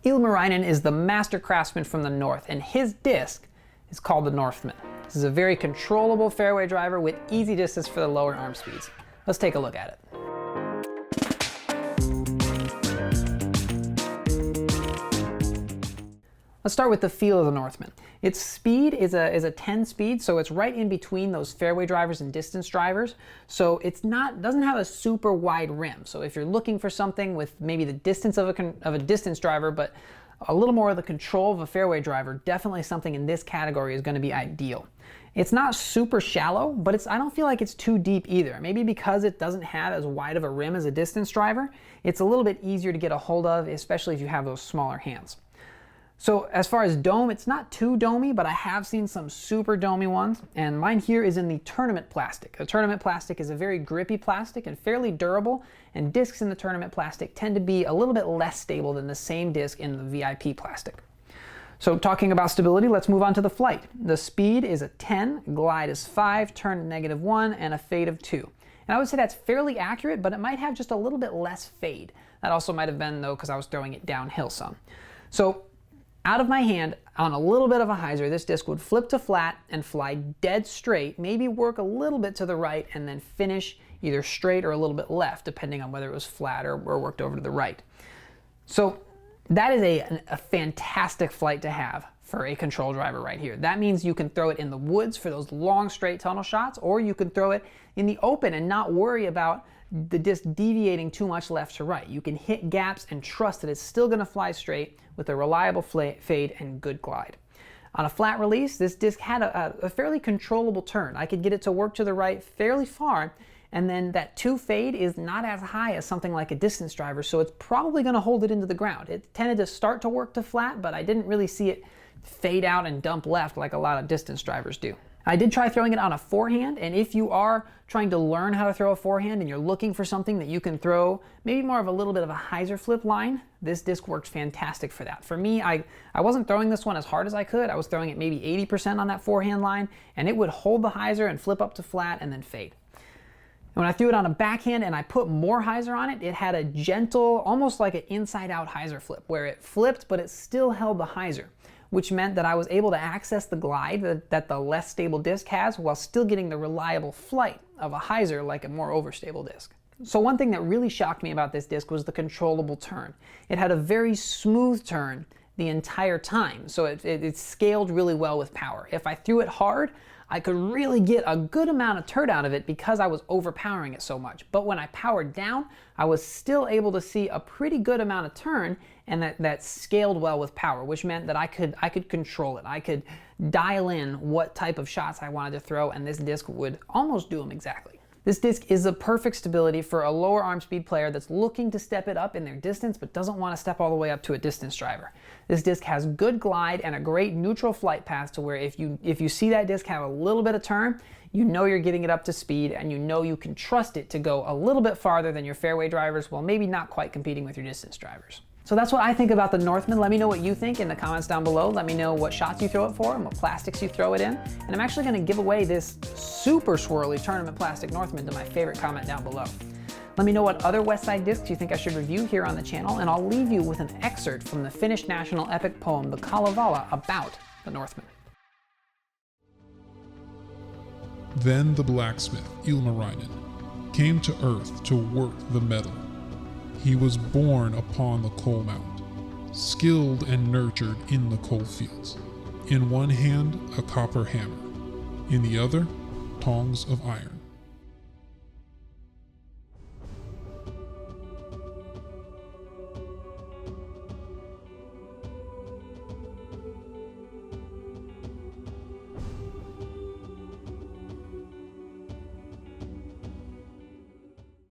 Ilmarinen is the master craftsman from the north, and his disc is called the Northman. This is a very controllable fairway driver with easy distance for the lower arm speeds. Let's take a look at it. Let's start with the feel of the Northman. Its speed is a 10 speed, so it's right in between those fairway drivers and distance drivers. So it's doesn't have a super wide rim. So if you're looking for something with maybe the distance of a distance driver, but a little more of the control of a fairway driver, definitely something in this category is going to be ideal. It's not super shallow, but I don't feel like it's too deep either. Maybe because it doesn't have as wide of a rim as a distance driver, it's a little bit easier to get a hold of, especially if you have those smaller hands. So as far as dome, it's not too domey, but I have seen some super domey ones, and mine here is in the tournament plastic. The tournament plastic is a very grippy plastic and fairly durable, and discs in the tournament plastic tend to be a little bit less stable than the same disc in the VIP plastic. So talking about stability, let's move on to the flight. The speed is a 10, glide is 5, turn -1, and a fade of 2. And I would say that's fairly accurate, but it might have just a little bit less fade. That also might have been, though, because I was throwing it downhill some. So out of my hand, on a little bit of a hyzer, this disc would flip to flat and fly dead straight, maybe work a little bit to the right, and then finish either straight or a little bit left, depending on whether it was flat or worked over to the right. So that is a fantastic flight to have for a control driver right here. That means you can throw it in the woods for those long straight tunnel shots, or you can throw it in the open and not worry about the disc deviating too much left to right. You can hit gaps and trust that it's still going to fly straight with a reliable fade and good glide. On a flat release, this disc had a fairly controllable turn. I could get it to work to the right fairly far, and then that 2 fade is not as high as something like a distance driver, so it's probably going to hold it into the ground. It tended to start to work to flat, but I didn't really see it fade out and dump left like a lot of distance drivers do. I did try throwing it on a forehand, and if you are trying to learn how to throw a forehand and you're looking for something that you can throw maybe more of a little bit of a hyzer flip line, this disc works fantastic for that. For me, I wasn't throwing this one as hard as I could. I was throwing it maybe 80% on that forehand line, and it would hold the hyzer and flip up to flat and then fade. When I threw it on a backhand and I put more hyzer on it, it had a gentle, almost like an inside-out hyzer flip, where it flipped, but it still held the hyzer, which meant that I was able to access the glide that the less stable disc has while still getting the reliable flight of a hyzer like a more overstable disc. So one thing that really shocked me about this disc was the controllable turn. It had a very smooth turn the entire time, so it scaled really well with power. If I threw it hard, I could really get a good amount of turn out of it because I was overpowering it so much. But when I powered down, I was still able to see a pretty good amount of turn, and that scaled well with power, which meant that I could control it. I could dial in what type of shots I wanted to throw, and this disc would almost do them exactly. This disc is a perfect stability for a lower arm speed player that's looking to step it up in their distance but doesn't want to step all the way up to a distance driver. This disc has good glide and a great neutral flight path to where if you see that disc have a little bit of turn, you know you're getting it up to speed, and you know you can trust it to go a little bit farther than your fairway drivers while maybe not quite competing with your distance drivers. So that's what I think about the Northman. Let me know what you think in the comments down below. Let me know what shots you throw it for and what plastics you throw it in. And I'm actually going to give away this super swirly tournament plastic Northman to my favorite comment down below. Let me know what other Westside discs you think I should review here on the channel, and I'll leave you with an excerpt from the Finnish national epic poem, the Kalevala, about the Northman. Then the blacksmith, Ilmarinen, came to earth to work the metal. He was born upon the coal mount, skilled and nurtured in the coal fields. In one hand, a copper hammer, in the other, tongs of iron.